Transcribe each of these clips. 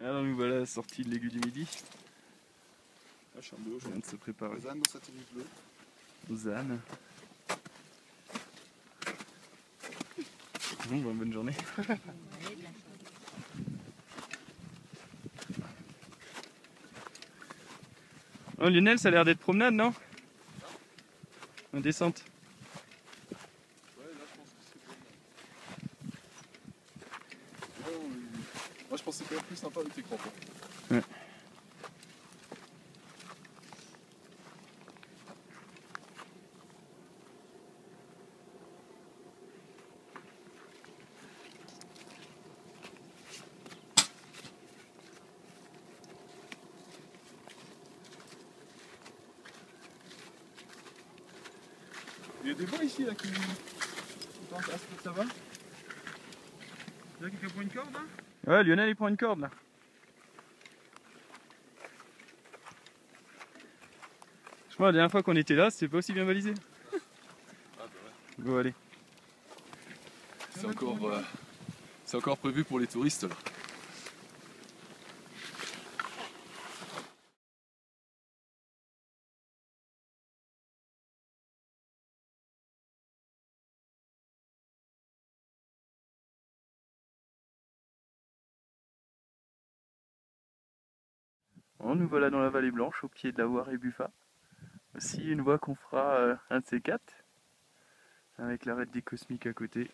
Alors nous voilà sortis de l'aigu du midi. Ah, je suis en bleu, je viens de se préparer. Ozan dans sa tenue bleue. Ozan. Bon, bonne journée. Oh Lionel, ça a l'air d'être promenade, non? En descente. Ouais, là je pense que c'est bon. Ouais, moi je pensais que c'était plus sympa avec tes crampons. Ouais. Il y a des voix ici là qui. Ça va? Là quelqu'un prend une corde là? Ouais, Lionel il prend une corde là. Je crois la dernière fois qu'on était là, c'était pas aussi bien balisé. Ah bah ouais. Bon allez. C'est encore prévu pour les touristes là. Bon, nous voilà dans la vallée blanche, au pied de la voie Rébuffat. Aussi une voie qu'on fera un de ces quatre, avec l'arête des Cosmiques à côté.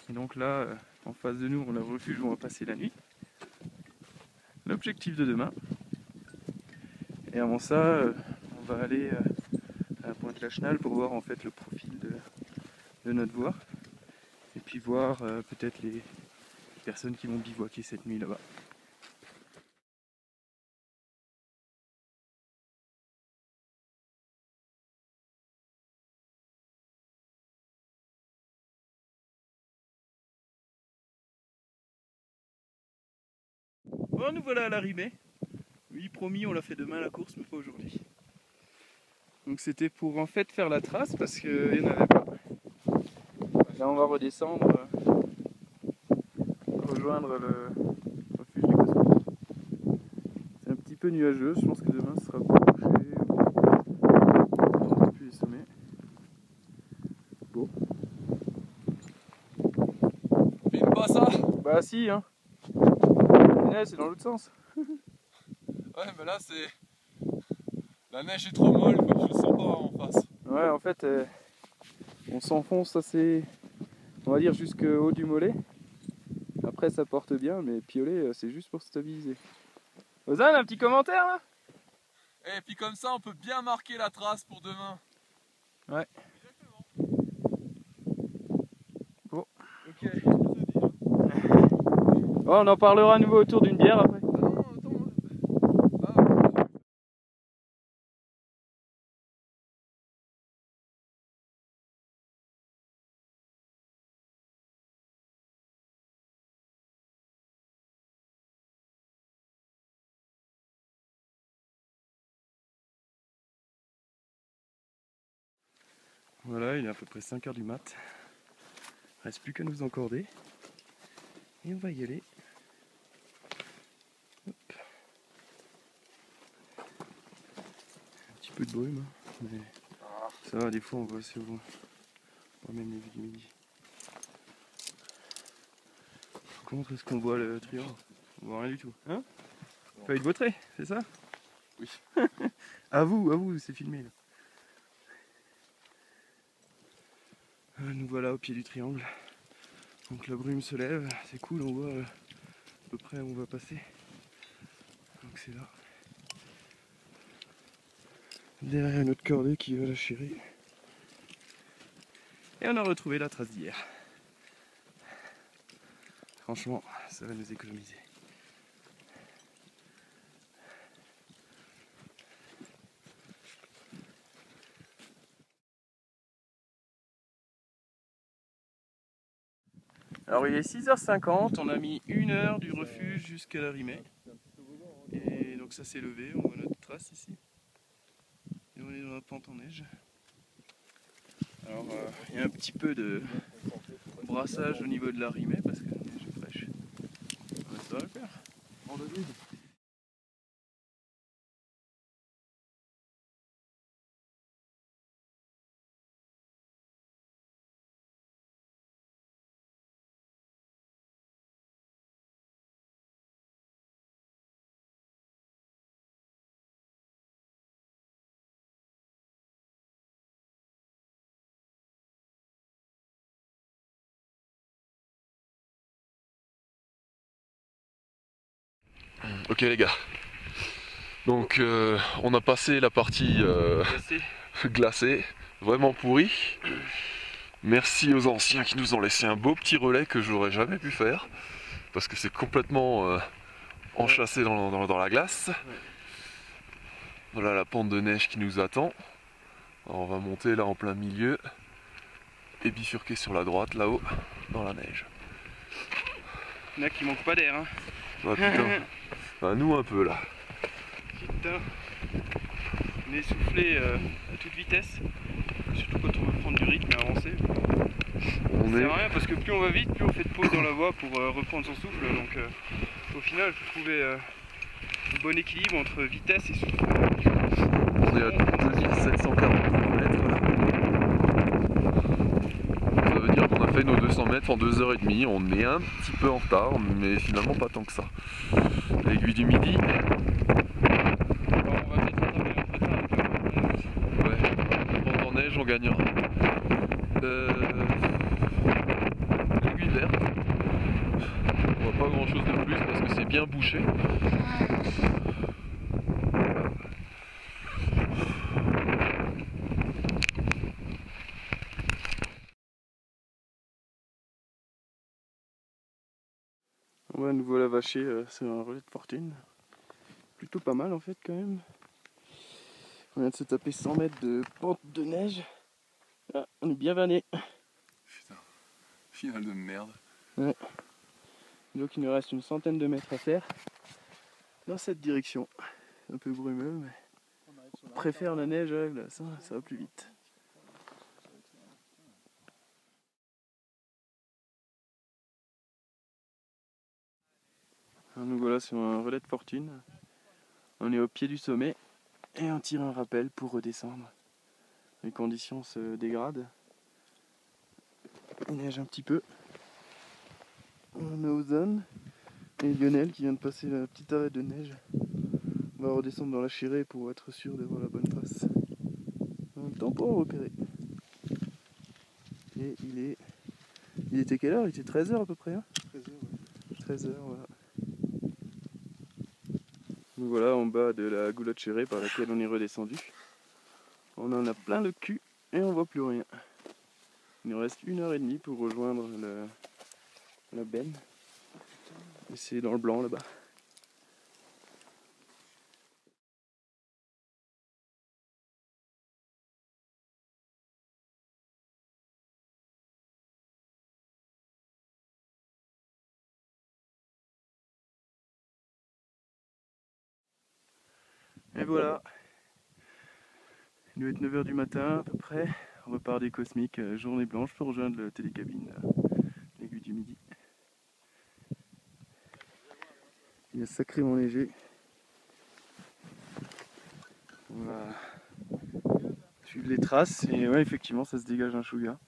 Et donc là, en face de nous, on a le refuge où on va passer la nuit. L'objectif de demain. Et avant ça, on va aller à Pointe-la-Chenal pour voir en fait le profil de notre voie. Et puis voir peut-être les personnes qui vont bivouaquer cette nuit là-bas. Bon, nous voilà à l'arrivée. Oui, promis, on l'a fait demain la course, mais pas aujourd'hui. Donc c'était pour en fait faire la trace parce qu'il n'y en avait pas. Là on va redescendre, rejoindre le refuge des Cosmiques. C'est un petit peu nuageux, je pense que demain ce sera pas couché. On ne plus les sommets. Beau. Filme pas ça! Bah si hein. Ouais, c'est dans l'autre sens. Ouais mais là c'est. La neige est trop molle, je le sens pas en face. Ouais en fait on s'enfonce assez, on va dire jusqu'au haut du mollet. Après ça porte bien mais pioler c'est juste pour stabiliser. Ozan, un petit commentaire là? Et puis comme ça on peut bien marquer la trace pour demain. Ouais. Bon. Ok. Oh, on en parlera à nouveau autour d'une bière après. Voilà, il est à peu près 5 h du mat. Reste plus qu'à nous encorder. Et on va y aller. Hop. Un petit peu de brume, hein, mais ça va, des fois on voit assez au loin. On voit même les vues du midi. Par contre, est-ce qu'on voit le triangle? On voit rien du tout. Hein? Feuille de Vautray, c'est ça? Oui. À vous, c'est filmé là. Nous voilà au pied du triangle. Donc la brume se lève, c'est cool, on voit à peu près où on va passer. Donc c'est là. Derrière une autre cordée qui va la chérir. Et on a retrouvé la trace d'hier. Franchement, ça va nous économiser. Alors il est 6 h 50, on a mis 1 heure du refuge jusqu'à l'arrivée. Et donc ça s'est levé, on voit notre trace ici. Et on est dans la pente en neige. Alors il y a un petit peu de brassage au niveau de l'arrivée parce que la neige est fraîche. va le faire. On le vide. Ok les gars, donc on a passé la partie glacée, vraiment pourrie. Merci aux anciens qui nous ont laissé un beau petit relais que j'aurais jamais pu faire parce que c'est complètement enchâssé dans la glace. Voilà la pente de neige qui nous attend. Alors on va monter là en plein milieu et bifurquer sur la droite là-haut dans la neige. Il y en a qui manquent pas d'air, hein. Ah putain, bah, nous un peu là. Putain, on est essoufflé à toute vitesse, surtout quand on veut prendre du rythme et avancer. On Ça est... sert à rien parce que plus on va vite, plus on fait de pause dans la voie pour reprendre son souffle. Donc au final, il faut trouver un bon équilibre entre vitesse et souffle. On est à 2743 mètres là. Ça veut dire qu'on a fait nos 200 mètres en 2h30. On est un petit peu en retard, mais finalement pas tant que ça. L'aiguille du midi. Bon, on va peut-être rattraper notre retard avec la pente en neige aussi. Ouais, la pente en neige, on gagnera. L'aiguille verte. On voit pas grand chose de plus parce que c'est bien bouché. Ouais, nous voilà vachés, c'est un relais de fortune. Plutôt pas mal en fait quand même. On vient de se taper 100 mètres de pente de neige. Ah, on est bien vanné. Putain, finale de merde. Ouais. Donc il nous reste une centaine de mètres à faire dans cette direction. Un peu brumeux, mais on préfère la neige à la glace, hein, ça va plus vite. Alors nous voilà sur un relais de fortune. On est au pied du sommet et on tire un rappel pour redescendre. Les conditions se dégradent. Il neige un petit peu. On est aux zones. Et Lionel qui vient de passer la petite arrêt de neige. On va redescendre dans la chirée pour être sûr d'avoir la bonne trace. En même temps pour en repérer. Et il était quelle heure? Il était 13h à peu près, hein? 13h, ouais. 13h, voilà. Nous voilà en bas de la goulotte chérée par laquelle on est redescendu. On en a plein le cul et on voit plus rien. Il nous reste 1h30 pour rejoindre la benne. Et c'est dans le blanc là-bas. Et voilà. Il doit être 9h du matin à peu près. On repart des Cosmiques, journée blanche pour rejoindre le télécabine, l'aiguille du midi. Il est sacrément léger. On va suivre les traces et ouais, effectivement ça se dégage un chouïa.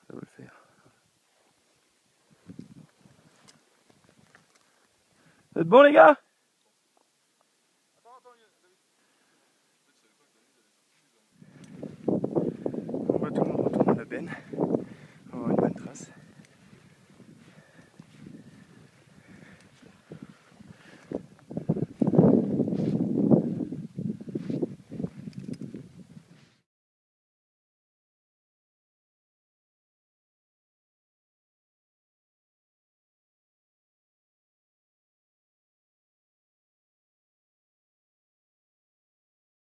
Ça va le faire. Vous êtes bons les gars? On va tout le monde retourner à la benne.